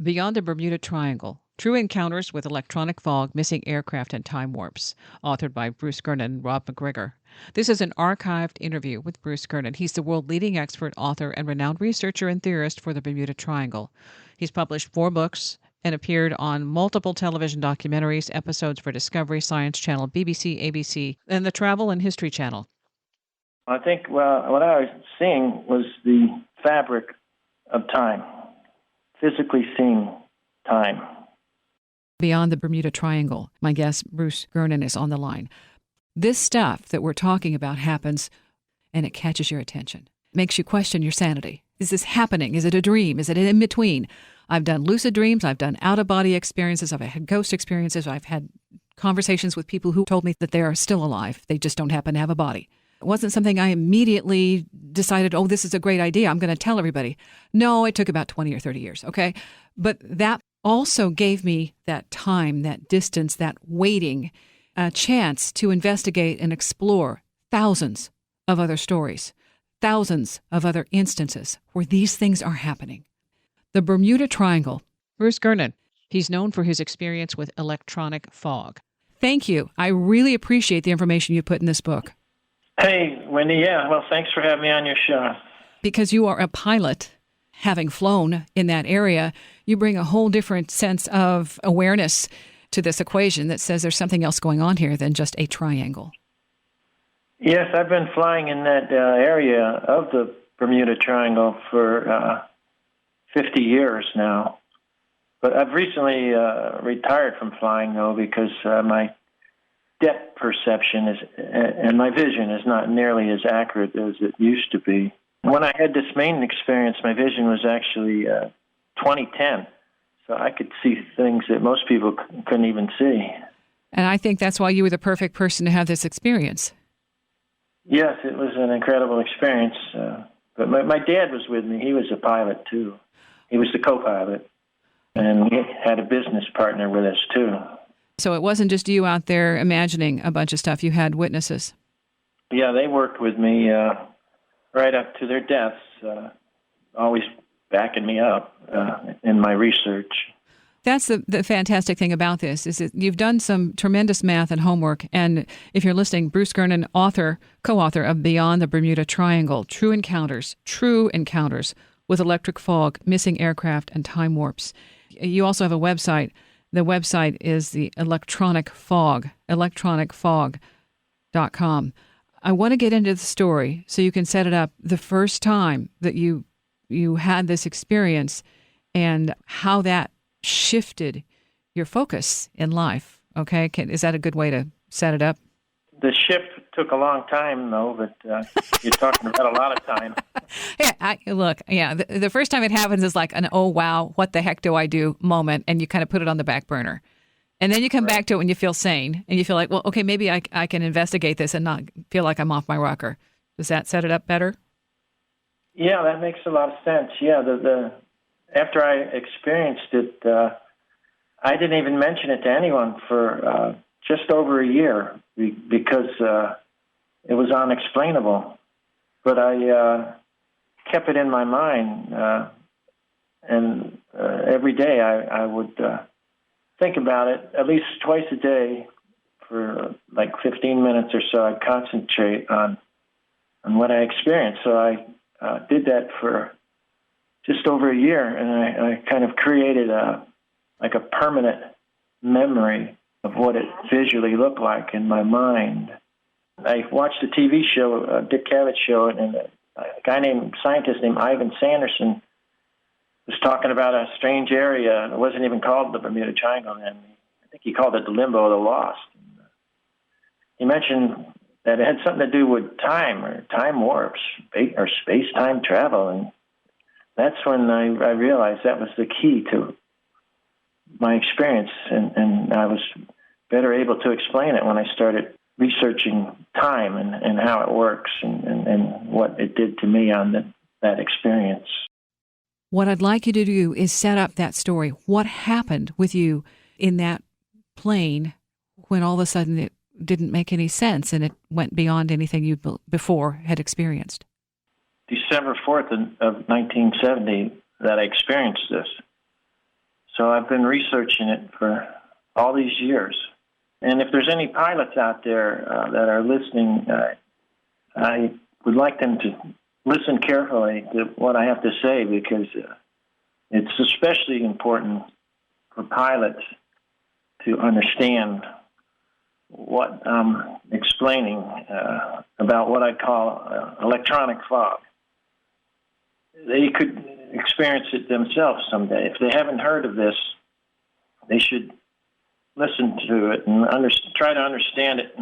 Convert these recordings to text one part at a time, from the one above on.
Beyond the Bermuda Triangle, True Encounters with Electronic Fog, Missing Aircraft, and Time Warps, authored by Bruce Gernon and Rob MacGregor. This is an archived interview with Bruce Gernon. He's the world-leading expert, author, and renowned researcher and theorist for the Bermuda Triangle. He's published 4 books and appeared on multiple television documentaries, episodes for Discovery, Science Channel, BBC, ABC, and the Travel and History Channel. I think what I was seeing was the fabric of time, physically seeing time. Beyond the Bermuda Triangle, my guest, Bruce Gernon, is on the line. This stuff that we're talking about happens, and it catches your attention. It makes you question your sanity. Is this happening? Is it a dream? Is it in between? I've done lucid dreams. I've done out-of-body experiences. I've had ghost experiences. I've had conversations with people who told me that they are still alive. They just don't happen to have a body. It wasn't something I immediately decided, oh, this is a great idea, I'm going to tell everybody. No, it took about 20 or 30 years, okay? But that also gave me that time, that distance, that waiting, a chance to investigate and explore thousands of other stories, thousands of other instances where these things are happening. The Bermuda Triangle. Bruce Gernon. He's known for his experience with electronic fog. Thank you. I really appreciate the information you put in this book. Hey, Wendy, well, thanks for having me on your show. Because you are a pilot, having flown in that area, you bring a whole different sense of awareness to this equation that says there's something else going on here than just a triangle. Yes, I've been flying in that area of the Bermuda Triangle for 50 years now. But I've recently retired from flying, though, because my depth perception and my vision is not nearly as accurate as it used to be. When I had this main experience, my vision was actually 2010, so I could see things that most people couldn't even see. And I think that's why you were the perfect person to have this experience. Yes, it was an incredible experience. But my dad was with me. He was a pilot, too. He was the co-pilot, and we had a business partner with us, too. So it wasn't just you out there imagining a bunch of stuff. You had witnesses. Yeah, they worked with me right up to their deaths, always backing me up in my research. That's the fantastic thing about this, is that you've done some tremendous math and homework. And if you're listening, Bruce Gernon, co-author of Beyond the Bermuda Triangle, True Encounters with Electric Fog, Missing Aircraft, and Time Warps. You also have a website. The website is the Electronic Fog, electronicfog.com. I want to get into the story so you can set it up the first time that you had this experience and how that shifted your focus in life. Okay? Is that a good way to set it up? The shift took a long time, though, but you're talking about a lot of time. Yeah, the first time it happens is like an, oh, wow, what the heck do I do moment, and you kind of put it on the back burner. And then you come back to it when you feel sane, and you feel like, well, okay, maybe I can investigate this and not feel like I'm off my rocker. Does that set it up better? Yeah, that makes a lot of sense. Yeah, after I experienced it, I didn't even mention it to anyone for just over a year because it was unexplainable. But I kept it in my mind, and every day I would think about it at least twice a day for like 15 minutes or so. I'd concentrate on what I experienced. So I did that for just over a year, and I kind of created a permanent memory of what it visually looked like in my mind. I watched a TV show, a Dick Cavett show, and a scientist named Ivan Sanderson was talking about a strange area. It wasn't even called the Bermuda Triangle then. I think he called it the limbo of the lost. He mentioned that it had something to do with time or time warps or space-time travel, and that's when I realized that was the key to my experience, and I was better able to explain it when I started researching time and how it works and what it did to me on that experience. What I'd like you to do is set up that story. What happened with you in that plane when all of a sudden it didn't make any sense and it went beyond anything you before had experienced? December 4th of 1970 that I experienced this. So I've been researching it for all these years. And if there's any pilots out there that are listening, I would like them to listen carefully to what I have to say, because it's especially important for pilots to understand what I'm explaining about what I call electronic fog. They could experience it themselves someday. If they haven't heard of this, they should listen to it and try to understand it,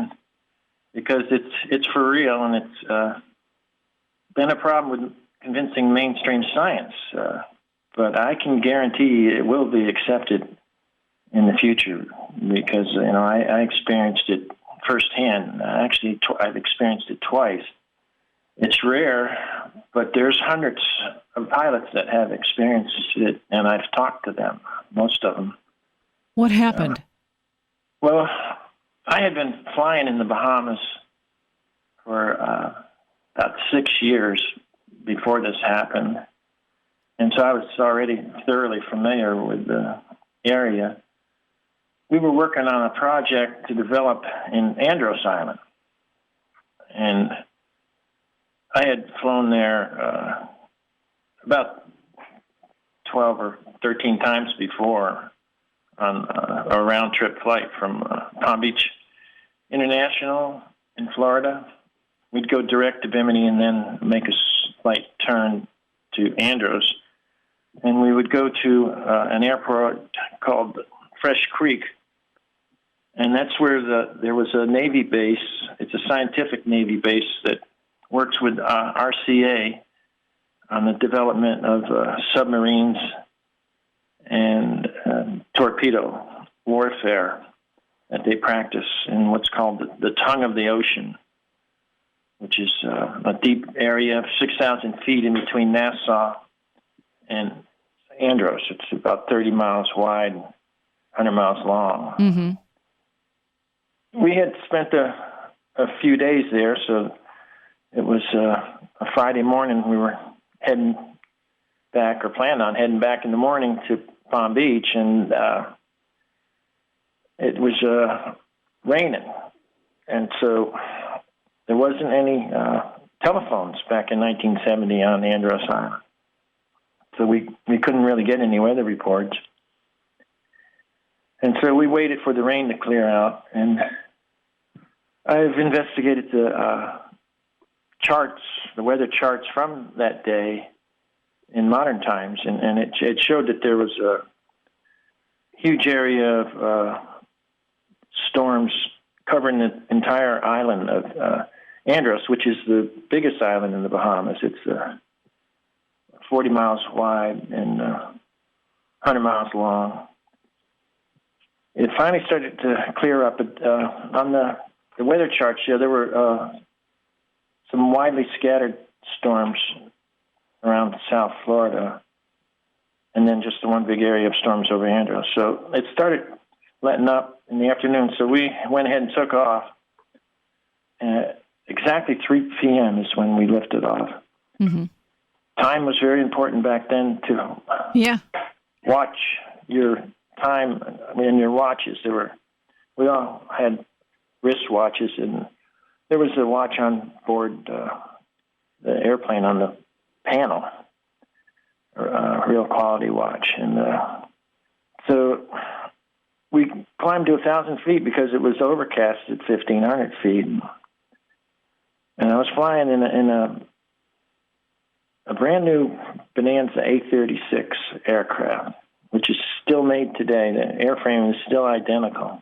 because it's for real, and it's been a problem with convincing mainstream science. But I can guarantee it will be accepted in the future, because I experienced it firsthand. Actually, I've experienced it twice. It's rare, but there's hundreds of pilots that have experienced it, and I've talked to them, most of them. What happened? Well, I had been flying in the Bahamas for about 6 years before this happened, and so I was already thoroughly familiar with the area. We were working on a project to develop in Andros Island, and I had flown there about 12 or 13 times before on a round-trip flight from Palm Beach International in Florida. We'd go direct to Bimini and then make a slight turn to Andros. And we would go to an airport called Fresh Creek. And that's where there was a Navy base. It's a scientific Navy base that works with RCA on the development of submarines and torpedo warfare that they practice in what's called the tongue of the ocean, which is a deep area of 6,000 feet in between Nassau and Andros. It's about 30 miles wide, 100 miles long. Mm-hmm. We had spent a few days there, so it was a Friday morning. We were heading back, or planned on heading back in the morning to Palm Beach, and it was raining. And so there wasn't any telephones back in 1970 on Andros Island. So we couldn't really get any weather reports. And so we waited for the rain to clear out, and I've investigated the charts, the weather charts from that day in modern times, and it showed that there was a huge area of storms covering the entire island of Andros, which is the biggest island in the Bahamas. It's 40 miles wide and 100 miles long. It finally started to clear up. But on the weather charts, there were some widely scattered storms around South Florida, and then just the one big area of storms over Andros. So it started letting up in the afternoon, so we went ahead and took off. Exactly 3 p.m. is when we lifted off. Mm-hmm. Time was very important back then to watch your time in your watches. We all had wristwatches, and there was a watch on board the airplane on the panel, a real quality watch. And so we climbed to 1,000 feet because it was overcast at 1,500 feet. And I was flying in a brand new Bonanza A36 aircraft, which is still made today. The airframe is still identical.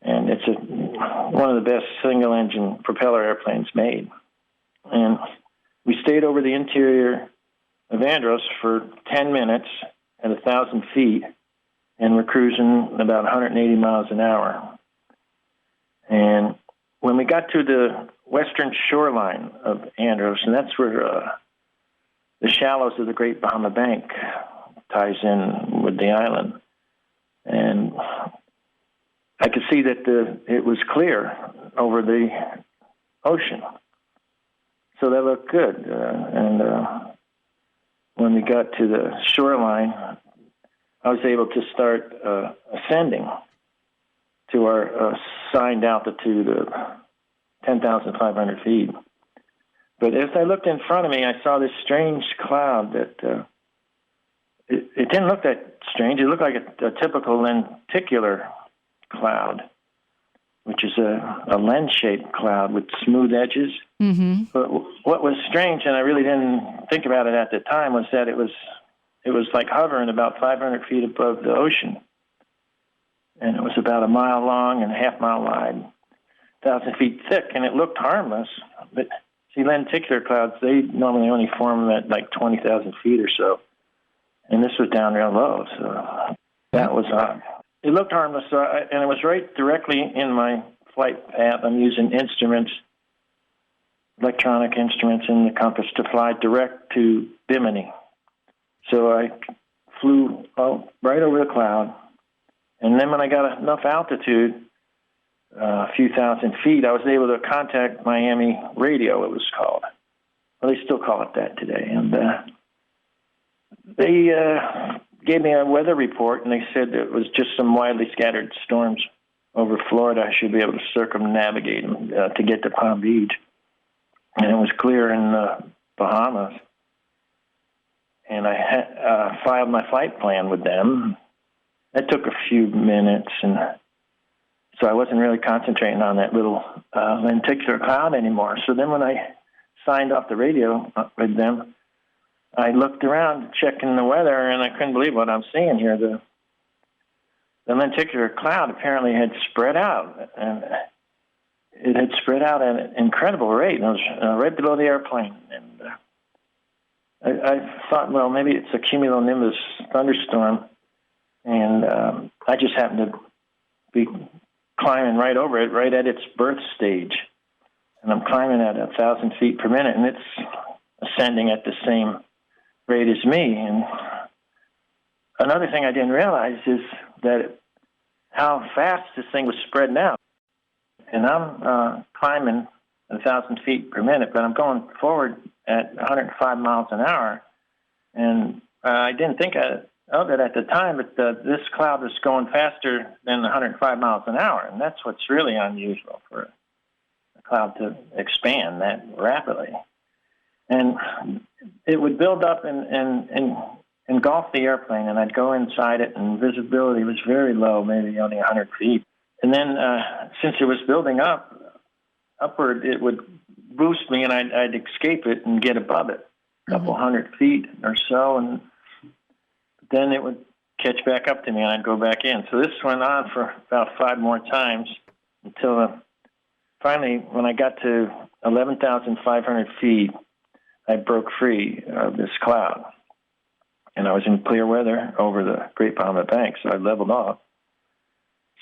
And it's one of the best single-engine propeller airplanes made. And we stayed over the interior of Andros for 10 minutes at 1,000 feet, and we're cruising about 180 miles an hour. And when we got to the western shoreline of Andros, and that's where the shallows of the Great Bahama Bank ties in with the island, and I could see that it was clear over the ocean. So that looked good. And when we got to the shoreline, I was able to start ascending to our assigned altitude of 10,500 feet. But as I looked in front of me, I saw this strange cloud that it didn't look that strange. It looked like a typical lenticular cloud, which is a lens-shaped cloud with smooth edges. Mm-hmm. But what was strange, and I really didn't think about it at the time, was that it was like hovering about 500 feet above the ocean. And it was about a mile long and a half mile wide, 1,000 feet thick, and it looked harmless. But see, lenticular clouds, they normally only form at like 20,000 feet or so. And this was down real low, so that was odd. It looked harmless, and it was right directly in my flight path. I'm using instruments, electronic instruments in the compass to fly direct to Bimini. So I flew right over the cloud, and then when I got enough altitude, a few thousand feet, I was able to contact Miami radio, it was called. Well, they still call it that today. And they gave me a weather report, and they said it was just some widely scattered storms over Florida. I should be able to circumnavigate them to get to Palm Beach. And it was clear in the Bahamas. And I filed my flight plan with them. That took a few minutes, and so I wasn't really concentrating on that little lenticular cloud anymore. So then when I signed off the radio with them, I looked around checking the weather, and I couldn't believe what I'm seeing here. The lenticular cloud apparently had spread out, and it had spread out at an incredible rate. And it was right below the airplane. And I thought, well, maybe it's a cumulonimbus thunderstorm, and I just happened to be climbing right over it, right at its birth stage. And I'm climbing at 1,000 feet per minute, and it's ascending at the same rate as me. And another thing I didn't realize is that how fast this thing was spreading out. And I'm climbing 1,000 feet per minute, but I'm going forward at 105 miles an hour. And I didn't think of it at the time, but this cloud was going faster than 105 miles an hour. And that's what's really unusual for a cloud to expand that rapidly. And it would build up and engulf the airplane, and I'd go inside it, and visibility was very low, maybe only 100 feet. And then since it was building upward, it would boost me, and I'd escape it and get above it, a couple hundred feet or so, and then it would catch back up to me, and I'd go back in. So this went on for about 5 more times until finally, when I got to 11,500 feet, I broke free of this cloud. And I was in clear weather over the Great Bahama Bank, so I leveled off,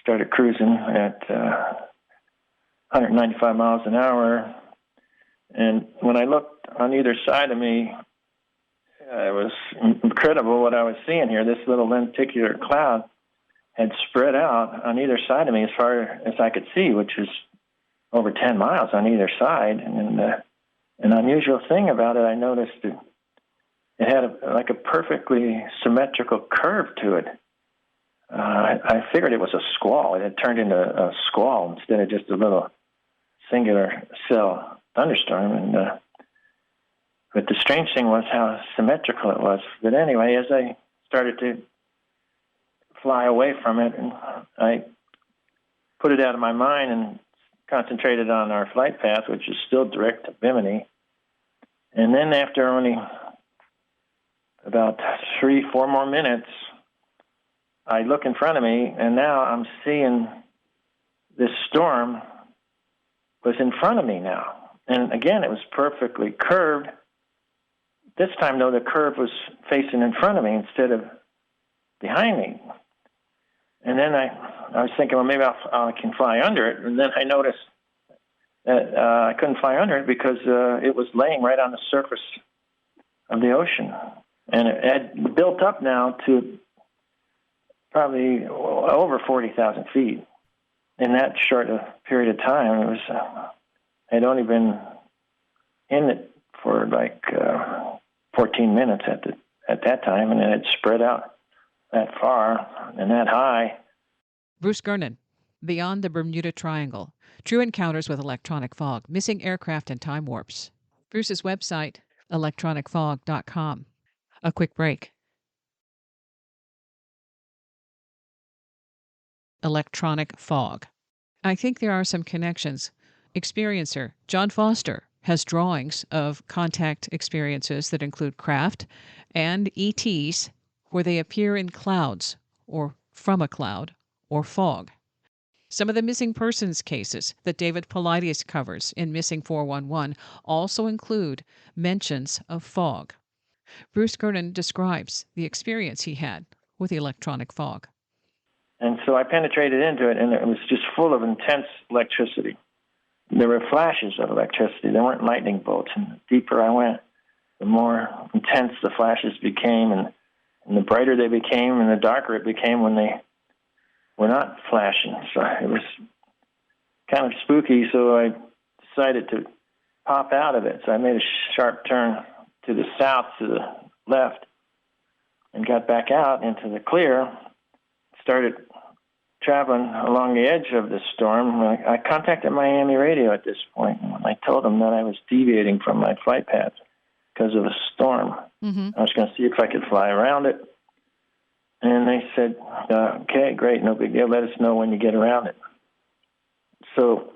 started cruising at 195 miles an hour. And when I looked on either side of me, it was incredible what I was seeing here. This little lenticular cloud had spread out on either side of me as far as I could see, which was over 10 miles on either side. And an unusual thing about it, I noticed it had a perfectly symmetrical curve to it. I figured it was a squall. It had turned into a squall instead of just a little singular cell thunderstorm. But the strange thing was how symmetrical it was. But anyway, as I started to fly away from it, and I put it out of my mind and concentrated on our flight path, which is still direct to Bimini. And then after only about 3-4 more minutes, I look in front of me, and now I'm seeing this storm was in front of me now. And again, it was perfectly curved. This time, though, the curve was facing in front of me instead of behind me. And then I was thinking, well, maybe I can fly under it. And then I noticed that I couldn't fly under it because it was laying right on the surface of the ocean. And it had built up now to probably over 40,000 feet. In that short period of time, it was I'd only been in it for like 14 minutes at that time, and it had spread out that far and that high. Bruce Gernon, Beyond the Bermuda Triangle, True Encounters with Electronic Fog, Missing Aircraft and Time Warps. Bruce's website, electronicfog.com. A quick break. Electronic fog. I think there are some connections. Experiencer John Foster has drawings of contact experiences that include craft and ETs where they appear in clouds or from a cloud or fog. Some of the missing persons cases that David Paulides covers in Missing 411 also include mentions of fog. Bruce Gernon describes the experience he had with the electronic fog. And so I penetrated into it, and it was just full of intense electricity. There were flashes of electricity. There weren't lightning bolts. And the deeper I went, the more intense the flashes became, and the brighter they became, and the darker it became when they were not flashing. So it was kind of spooky, so I decided to pop out of it. So I made a sharp turn to the south, to the left, and got back out into the clear, started traveling along the edge of the storm. I contacted Miami Radio at this point, and I told them that I was deviating from my flight path because of a storm. Mm-hmm. I was going to see if I could fly around it. And they said, okay, great, no big deal. Let us know when you get around it. So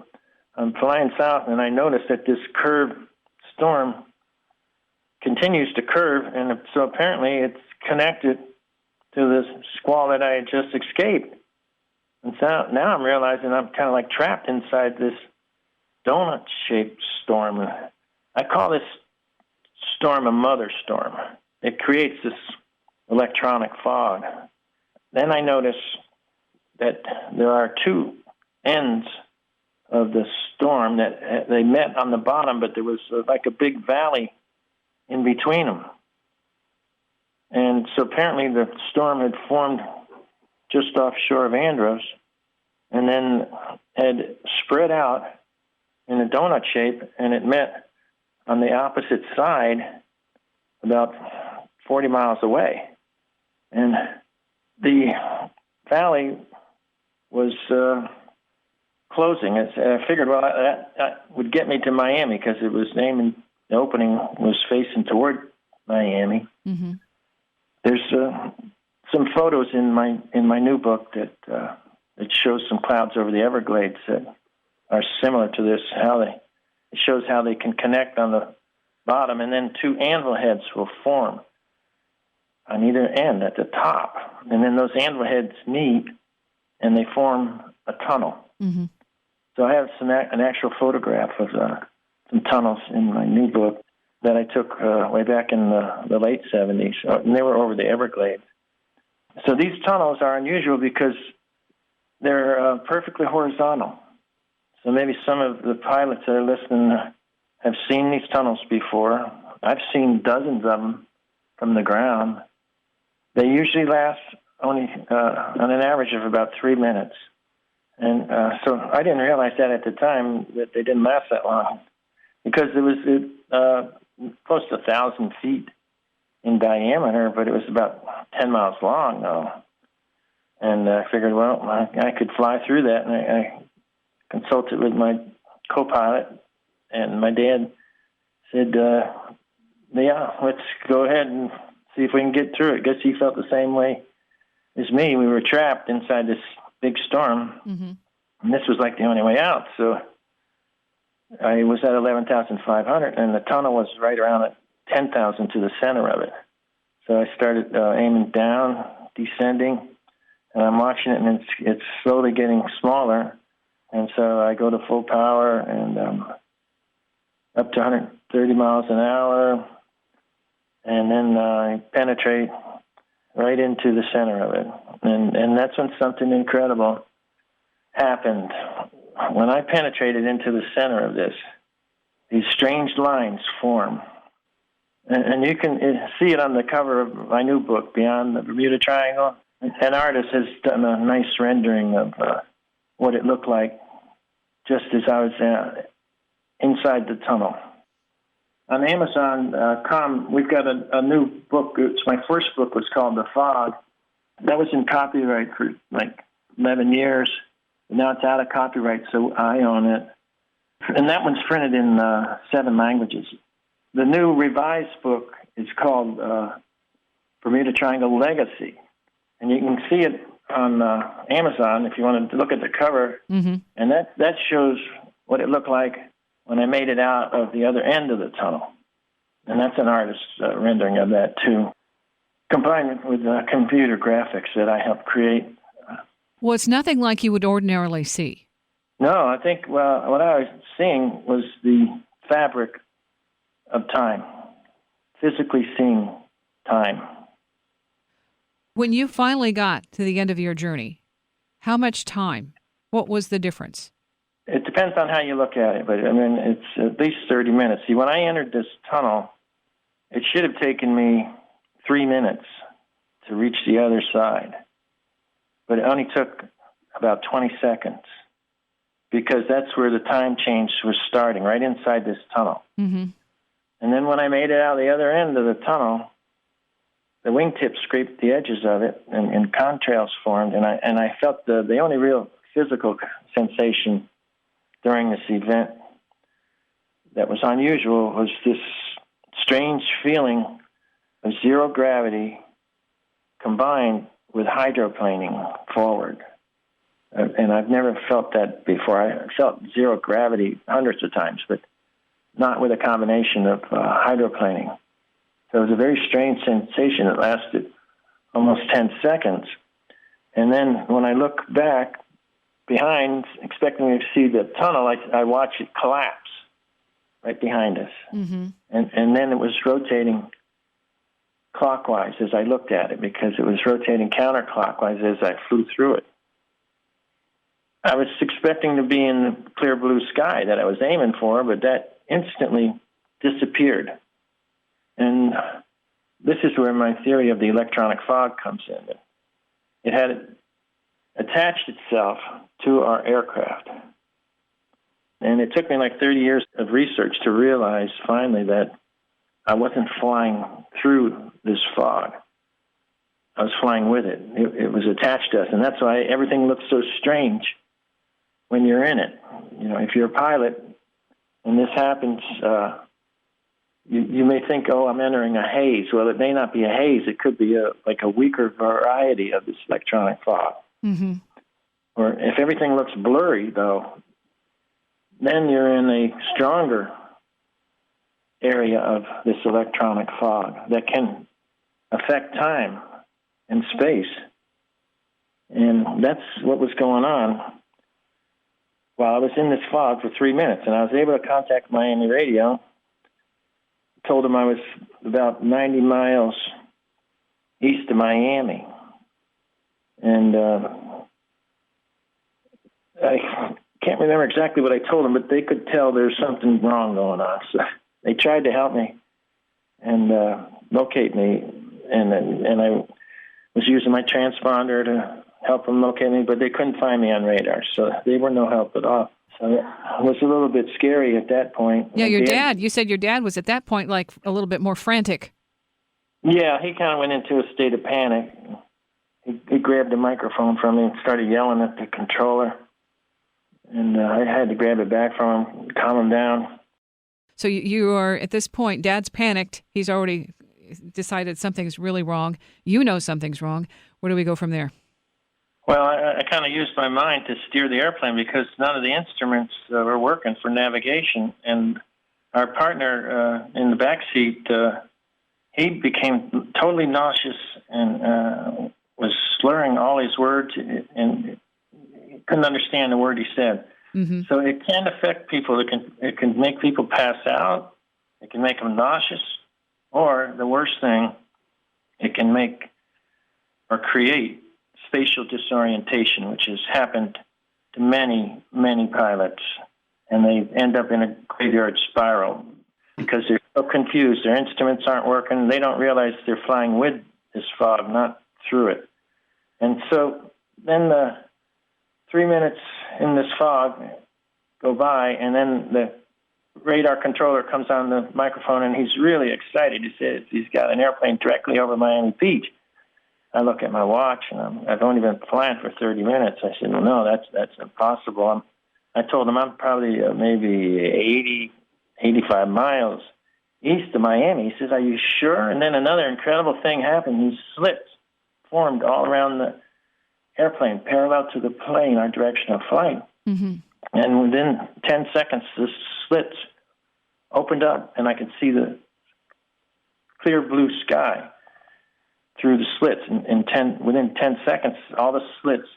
I'm flying south, and I noticed that this curved storm continues to curve, and so apparently it's connected to this squall that I had just escaped. And so now I'm realizing I'm kind of like trapped inside this donut-shaped storm. I call this storm a mother storm. It creates this electronic fog. Then I notice that there are two ends of the storm that they met on the bottom, but there was like a big valley in between them. And so apparently the storm had formed just offshore of Andros and then had spread out in a donut shape, and it met on the opposite side about 40 miles away. And the valley was closing. I figured, well, that would get me to Miami because it was named, the opening was facing toward Miami. Mm-hmm. There's some photos in my new book that it shows some clouds over the Everglades that are similar to this. It shows how they can connect on the bottom, and then two anvil heads will form on either end at the top, and then those anvil heads meet and they form a tunnel. Mm-hmm. So I have an actual photograph of some tunnels in my new book that I took way back in the late 70s, and they were over the Everglades. So these tunnels are unusual because they're perfectly horizontal. So maybe some of the pilots that are listening have seen these tunnels before. I've seen dozens of them from the ground. They usually last only on an average of about 3 minutes. And so I didn't realize that at the time, that they didn't last that long, because it was close to 1,000 feet in diameter, but it was about 10 miles long, though. And I figured, well, I could fly through that, and I consulted with my co-pilot, and my dad said, yeah, let's go ahead and see if we can get through it. I guess he felt the same way as me. We were trapped inside this big storm, Mm-hmm. and this was like the only way out. So I was at 11,500, and the tunnel was right around at 10,000 to the center of it. So I started aiming down, descending, and I'm watching it, and it's slowly getting smaller. And so I go to full power and up to 130 miles an hour, and then I penetrate right into the center of it. And that's when something incredible happened. When I penetrated into the center of this, these strange lines form. And you can see it on the cover of my new book, Beyond the Bermuda Triangle. An artist has done a nice rendering of what it looked like just as I was inside the tunnel. On Amazon.com, we've got a new book. My first book was called The Fog, That was in copyright for like 11 years. Now it's out of copyright, so I own it. And that one's printed in 7 languages. The new revised book is called Bermuda Triangle Legacy. And you can see it on Amazon if you want to look at the cover. Mm-hmm. And that shows what it looked like when I made it out of the other end of the tunnel. And that's an artist's rendering of that, too, combined with computer graphics that I helped create. Well, it's nothing like you would ordinarily see. No, I think, well, what I was seeing was the fabric of time, physically seeing time. When you finally got to the end of your journey, how much time? What was the difference? It depends on how you look at it, but I mean, it's at least 30 minutes. See, when I entered this tunnel, it should have taken me 3 minutes to reach the other side, but it only took about 20 seconds because that's where the time change was starting, right inside this tunnel. Mm-hmm. And then when I made it out the other end of the tunnel, the wingtips scraped the edges of it, and contrails formed, and I felt the only real physical sensation during this event that was unusual was this strange feeling of zero gravity combined with hydroplaning forward. And I've never felt that before. I felt zero gravity hundreds of times, but not with a combination of hydroplaning. So it was a very strange sensation that lasted almost 10 seconds. And then when I look back behind, expecting to see the tunnel, I watched it collapse right behind us. Mm-hmm. And then it was rotating clockwise as I looked at it because it was rotating counterclockwise as I flew through it. I was expecting to be in the clear blue sky that I was aiming for, but that instantly disappeared. And this is where my theory of the electronic fog comes in. It had attached itself to our aircraft. And it took me like 30 years of research to realize finally that I wasn't flying through this fog. I was flying with it. It was attached to us. And that's why everything looks so strange when you're in it. You know, if you're a pilot and this happens, you may think, oh, I'm entering a haze. Well, it may not be a haze. It could be like a weaker variety of this electronic fog. Mm-hmm. Or if everything looks blurry, though, then you're in a stronger area of this electronic fog that can affect time and space. And that's what was going on while I was in this fog for 3 minutes. And I was able to contact Miami Radio. Told them I was about 90 miles east of Miami. And I can't remember exactly what I told them, but they could tell there's something wrong going on. So they tried to help me and locate me. And I was using my transponder to help them locate me, but they couldn't find me on radar. So they were no help at all. So it was a little bit scary at that point. Yeah, your dad, you said your dad was at that point like a little bit more frantic. Yeah, he kind of went into a state of panic. He grabbed the microphone from me and started yelling at the controller. And I had to grab it back from him, calm him down. So you are, at this point, Dad's panicked. He's already decided something's really wrong. You know something's wrong. Where do we go from there? Well, I kind of used my mind to steer the airplane because none of the instruments were working for navigation. And our partner in the back seat, he became totally nauseous and was slurring all his words and he couldn't understand the word he said. Mm-hmm. So it can affect people. It can make people pass out. It can make them nauseous. Or the worst thing, it can make or create spatial disorientation, which has happened to many, many pilots, and they end up in a graveyard spiral because they're so confused. Their instruments aren't working. They don't realize they're flying with this fog, not through it. And so then the 3 minutes in this fog go by, and then the radar controller comes on the microphone, and he's really excited. He says he's got an airplane directly over Miami Beach. I look at my watch, and I've only been flying for 30 minutes. I said, well, no, that's impossible. I told him I'm probably maybe 80, 85 miles east of Miami. He says, are you sure? And then another incredible thing happened. These slits formed all around the airplane, parallel to the plane, our direction of flight. Mm-hmm. And within 10 seconds, the slits opened up, and I could see the clear blue sky through the slits. Within 10 seconds, all the slits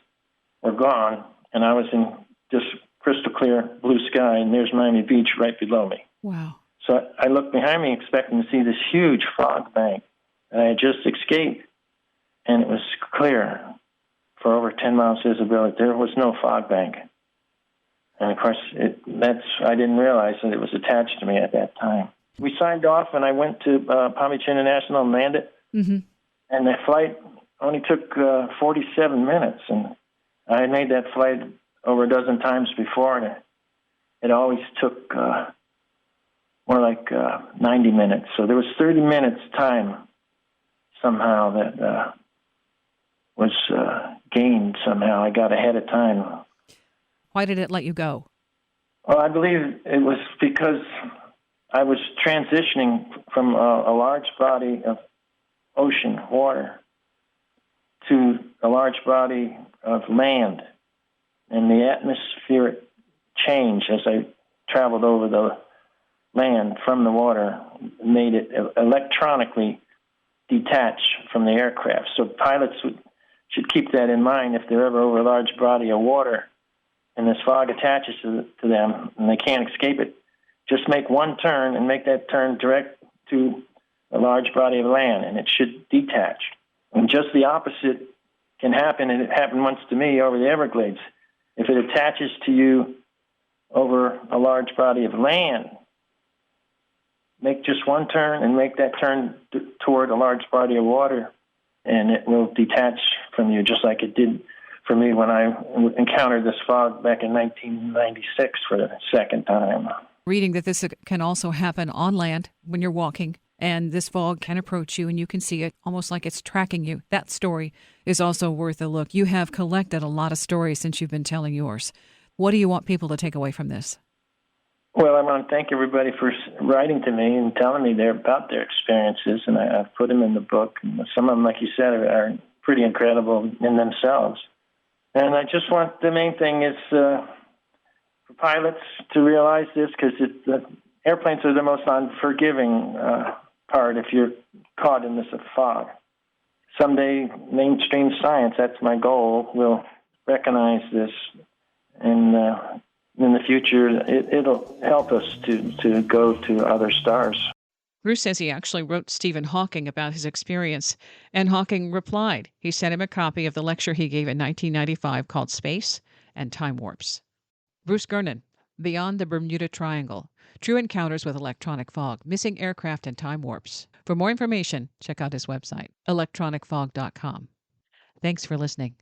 were gone, and I was in just crystal clear blue sky, and there's Miami Beach right below me. Wow. So I looked behind me expecting to see this huge fog bank that I had just escaped, and it was clear for over 10 miles visibility. There was no fog bank. And, of course, I didn't realize that it was attached to me at that time. We signed off, and I went to Palm Beach International and landed. Mm-hmm. And the flight only took 47 minutes. And I had made that flight over a dozen times before, and it always took more like 90 minutes. So there was 30 minutes time somehow that was gained somehow. I got ahead of time. Why did it let you go? Well, I believe it was because I was transitioning from a large body of ocean water to a large body of land. And the atmospheric change as I traveled over the land from the water made it electronically detach from the aircraft. So pilots should keep that in mind if they're ever over a large body of water and this fog attaches to them and they can't escape it. Just make one turn and make that turn direct to a large body of land, and it should detach. And just the opposite can happen, and it happened once to me over the Everglades. If it attaches to you over a large body of land, make just one turn and make that turn toward a large body of water, and it will detach from you just like it did for me when I encountered this fog back in 1996 for the second time. Reading that this can also happen on land when you're walking, and this fog can approach you and you can see it almost like it's tracking you. That story is also worth a look. You have collected a lot of stories since you've been telling yours. What do you want people to take away from this? Well, I want to thank everybody for writing to me and telling me about their experiences, and I've put them in the book. And some of them, like you said, are pretty incredible in themselves. And I just want, the main thing is for pilots to realize this, because the airplanes are the most unforgiving part if you're caught in this fog. Someday, mainstream science, that's my goal, will recognize this, and in the future, it'll help us to go to other stars. Bruce says he actually wrote Stephen Hawking about his experience, and Hawking replied. He sent him a copy of the lecture he gave in 1995 called Space and Time Warps. Bruce Gernon, Beyond the Bermuda Triangle, True Encounters with Electronic Fog, Missing Aircraft and Time Warps. For more information, check out his website, electronicfog.com. Thanks for listening.